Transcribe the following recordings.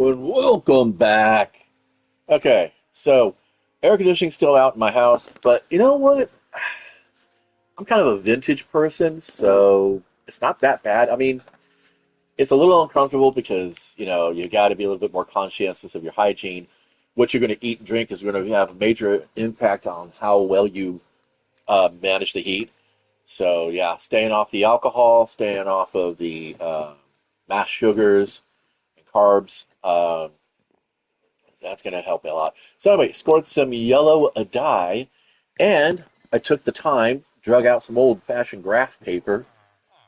And welcome back. Okay, so air conditioning's still out in my house, but you know what? I'm kind of a vintage person, so it's not that bad. I mean, it's a little uncomfortable because, you got to be a little bit more conscientious of your hygiene. What you're going to eat and drink is going to have a major impact on how well you manage the heat. So, yeah, staying off the alcohol, staying off of the mass sugars and carbs. That's going to help me a lot. So anyway, scored some yellow dye, and I took the time, drug out some old-fashioned graph paper,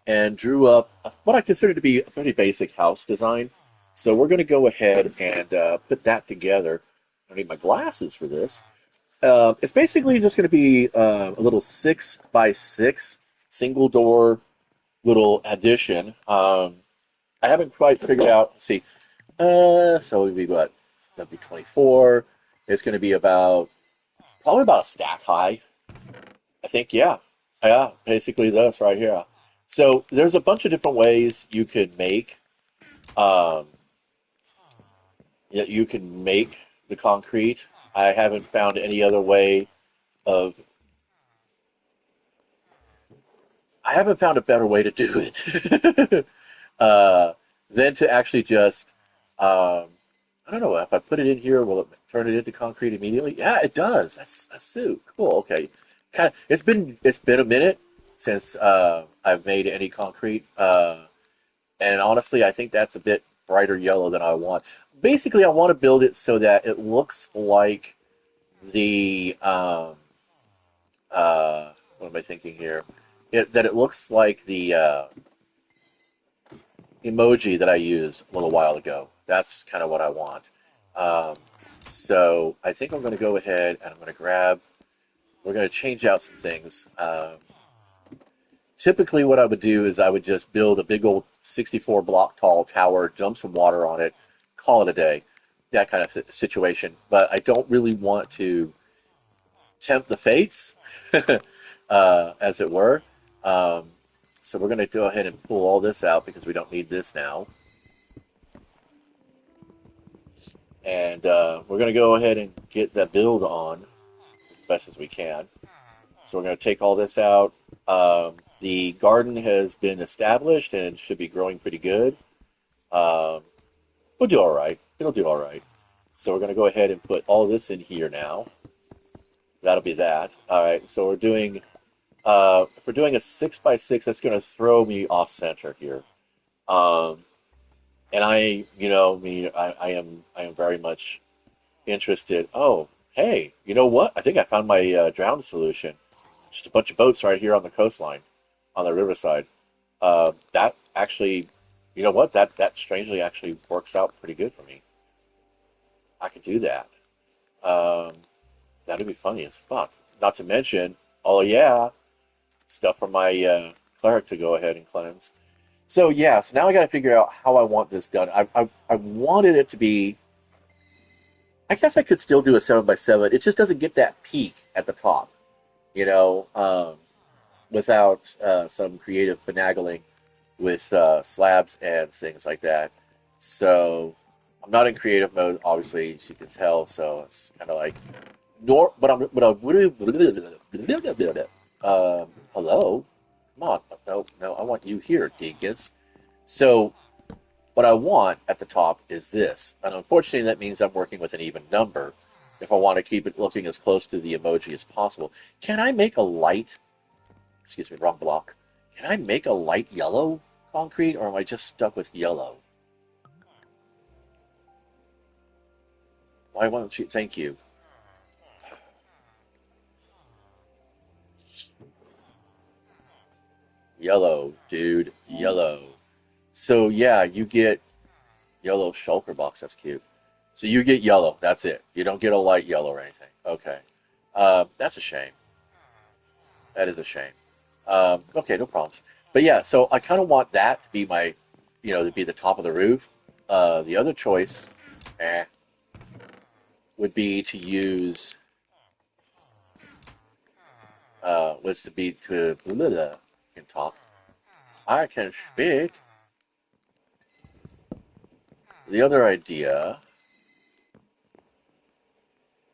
and drew up what I consider to be a pretty basic house design. So we're going to go ahead and put that together. I need my glasses for this. It's basically just going to be a little 6x6 single door little addition. I haven't quite figured out. Let's see. So it'd be what? That'd be 24. It's going to be about probably about a stack high. I think, yeah. Yeah, basically this right here. So there's a bunch of different ways um, you can make the concrete. I haven't found any other way of. I haven't found a better way to do it uh, than to actually just. I don't know if I put it in here, will it turn it into concrete immediately? Yeah, it does. That's so cool. Okay, kind of. It's been a minute since I've made any concrete, and honestly, I think that's a bit brighter yellow than I want. Basically, I want to build it so that it looks like the what am I thinking here? That it looks like the emoji that I used a little while ago. That's kind of what I want. Um, so I think I'm going to go ahead and I'm going to grab. We're going to change out some things. Typically, what I would do is I would just build a big old 64 block tall tower, dump some water on it, call it a day, that kind of situation. But I don't really want to tempt the fates, as it were. Um, so we're going to go ahead and pull all this out because we don't need this now. And we're going to go ahead and get that build on as best as we can. So we're going to take all this out. The garden has been established and should be growing pretty good. Um, we'll do all right. It'll do all right. So we're going to go ahead and put all this in here now. That'll be that. All right. So if we're doing a 6x6, that's going to throw me off center here. Um, and I am very much interested. Oh, hey, you know what? I think I found my drown solution. Just a bunch of boats right here on the coastline, on the riverside. That actually, you know what? That strangely actually works out pretty good for me. I could do that. Um, that'd be funny as fuck. Not to mention, oh yeah, stuff for my cleric to go ahead and cleanse. So yeah, so now I got to figure out how I want this done. I wanted it to be. I guess I could still do a 7x7. It just doesn't get that peak at the top, you know, without some creative finagling with slabs and things like that. So I'm not in creative mode, obviously, as you can tell. So it's kind of like, hello, come on, no, no, I want you here, Dingus. So what I want at the top is this, and unfortunately, that means I'm working with an even number. If I want to keep it looking as close to the emoji as possible, can I make a light? Excuse me, wrong block. Can I make a light yellow concrete, or am I just stuck with yellow? Why won't you? Thank you. Yellow, dude, yellow. So yeah, you get yellow shulker box. That's cute. So you get yellow. That's it. You don't get a light yellow or anything. Okay. That's a shame. That is a shame. Okay, no problems. But yeah, so I kind of want that to be my, to be the top of the roof. The other choice, eh, would be to use, was to be to, blah, blah, blah, can talk. I can speak. The other idea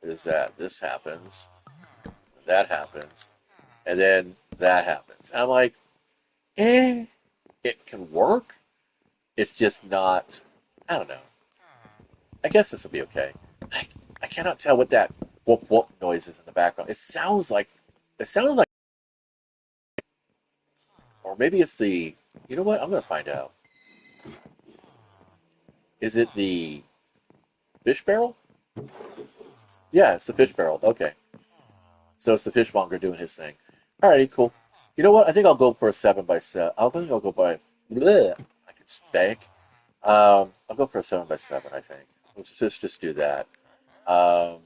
is that this happens, that happens, and then that happens. And I'm like, it can work. It's just not. I don't know. I guess this will be okay. I, I cannot tell what that whoop whoop noise is in the background. It sounds like, or maybe it's the. You know what? I'm gonna find out. Is it the fish barrel? Yeah, it's the fish barrel. Okay, so it's the fishmonger doing his thing. Alrighty, cool. You know what? I think I'll go for a 7 by 7. I think I'll go by. Bleh, I can spank. I'll go for a 7 by 7. I think. Let's just do that. Um,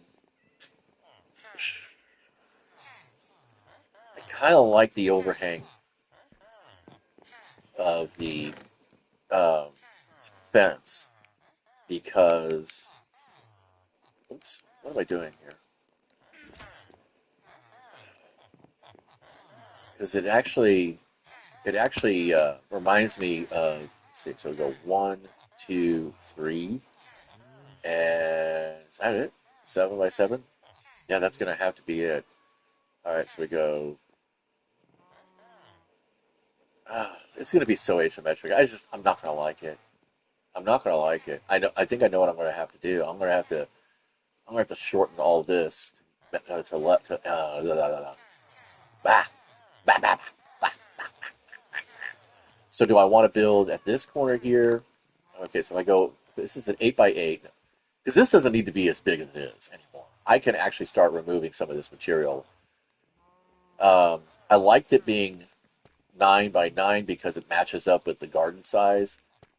I kind of like the overhang of the um, fence because. Oops, what am I doing here? Because it actually reminds me of. Let's see, so we go 1, 2, 3, and is that it? 7 by 7. Yeah, that's gonna have to be it. All right, so we go. It's gonna be so asymmetric. I'm not gonna like it. I'm not gonna like it. I know. I think I know what I'm gonna have to do. I'm gonna have to shorten all this to let to blah, blah, blah. Bah, bah, bah, bah. So do I want to build at this corner here? Okay, so I go. This is an 8 by 8 because this doesn't need to be as big as it is anymore. I can actually start removing some of this material. I liked it being 9 by 9 because it matches up with the garden size.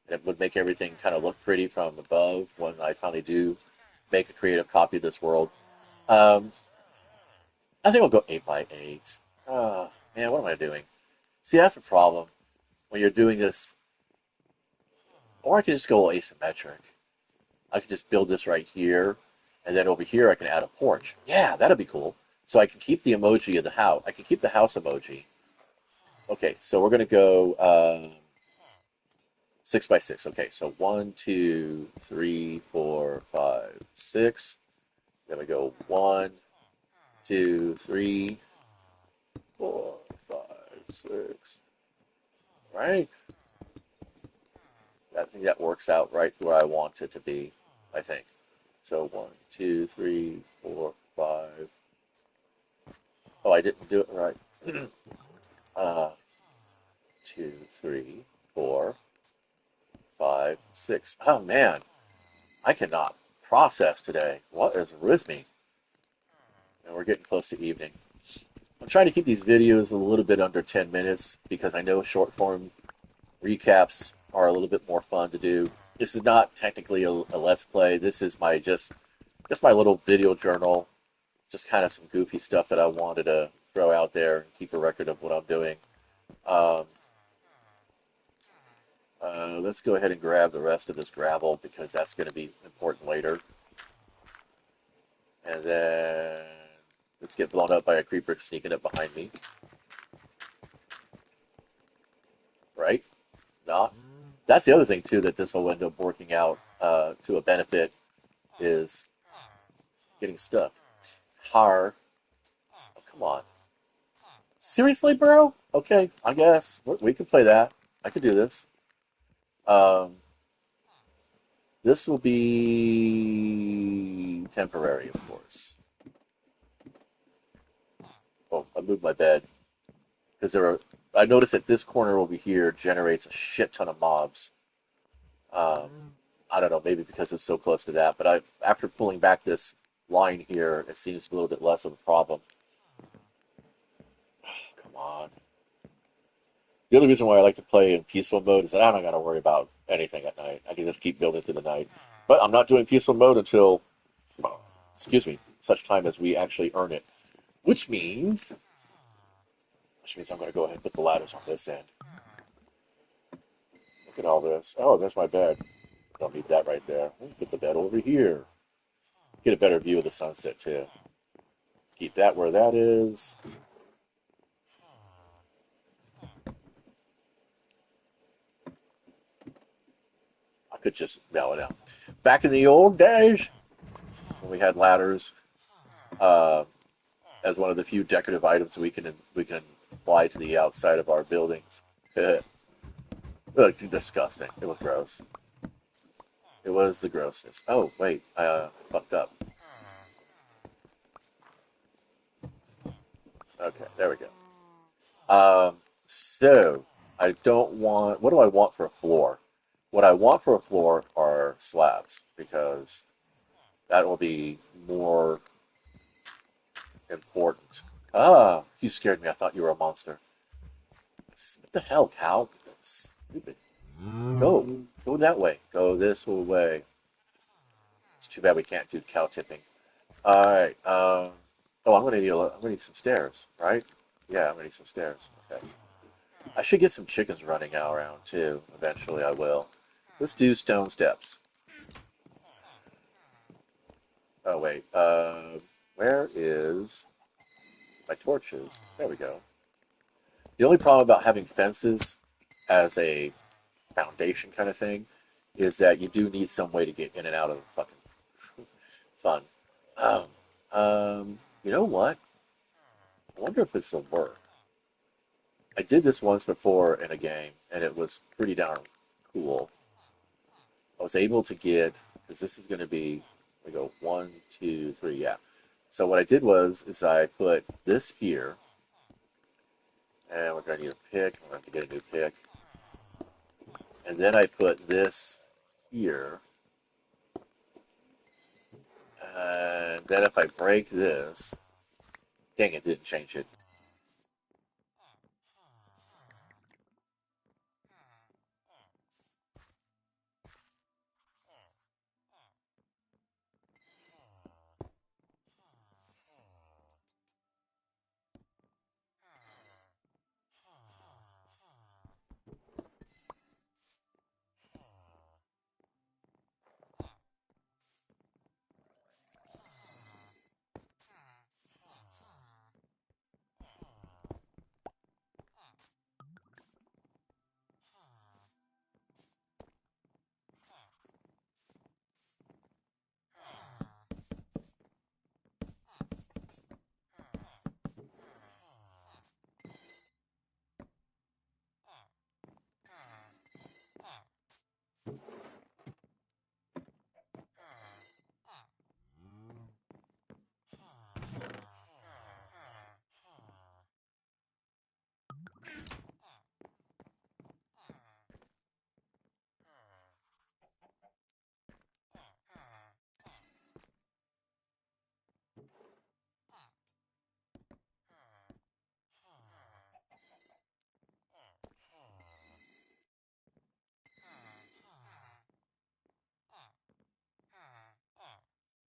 It would make everything kind of look pretty from above when I finally do make a creative copy of this world. Um, I think I'll go 8 by 8. Oh, man, what am I doing? See, that's a problem when you're doing this. Or I could just go asymmetric. I could just build this right here, and then over here I can add a porch. Yeah, that'd be cool. So I can keep the emoji of the house. I can keep the house emoji. Okay, so we're gonna go 6 by 6. Okay, so 1, 2, 3, 4, 5, 6. Then we go 1, 2, 3, 4, 5, 6. Right? I think that works out right where I want it to be. I think. So 1, 2, 3, 4, 5. Oh, I didn't do it right. uh, 2, 3, 4, 5, 6. Oh man, I cannot process today. What is with me? And we're getting close to evening. I'm trying to keep these videos a little bit under 10 minutes because I know short form recaps are a little bit more fun to do. This is not technically a let's play. This is my just my little video journal, just kind of some goofy stuff that I wanted to throw out there and keep a record of what I'm doing. Um, let's go ahead and grab the rest of this gravel because that's going to be important later. And then let's get blown up by a creeper sneaking up behind me. Right? Not. That's the other thing too that this will end up working out to a benefit is getting stuck. Har. Oh, come on. Seriously, bro? Okay, I guess we can play that. I could do this. Um, this will be temporary, of course. Oh, I moved my bed because there are. I noticed that this corner over here generates a shit ton of mobs. Um, I don't know, maybe because it's so close to that, but after pulling back this line here, it seems a little bit less of a problem. Come on. The other reason why I like to play in peaceful mode is that I don't got to worry about anything at night. I can just keep building through the night. But I'm not doing peaceful mode until, excuse me, such time as we actually earn it. Which means I'm going to go ahead and put the ladders on this end. Look at all this. Oh, there's my bed. Don't need that right there. Put the bed over here. Get a better view of the sunset too. Keep that where that is. could just mail it out. Back in the old days, when we had ladders, uh, as one of the few decorative items we can apply to the outside of our buildings. It looked disgusting. It was gross. It was the grossness. Oh wait, I fucked up. Okay, there we go. So I don't want. What do I want for a floor? What I want for a floor are slabs because that will be more important. Ah, you scared me. I thought you were a monster. What the hell, cow? That's stupid. Go that way. Go this way. It's too bad we can't do cow tipping. All right. Oh, I'm gonna need some stairs, right? Yeah, I'm gonna need some stairs. Okay. I should get some chickens running now around too. Eventually, I will. Let's do stone steps. Oh wait. Where is my torches? There we go. The only problem about having fences as a foundation kind of thing is that you do need some way to get in and out of the fucking fun. Um, you know what? I wonder if this will work. I did this once before in a game, and it was pretty darn cool. I was able to get, because this is going to be, we go 1, 2, 3, yeah. So what I did is I put this here, and we're going to need a pick. I'm going to have to get a new pick. And then I put this here, and then if I break this, dang it, didn't change it.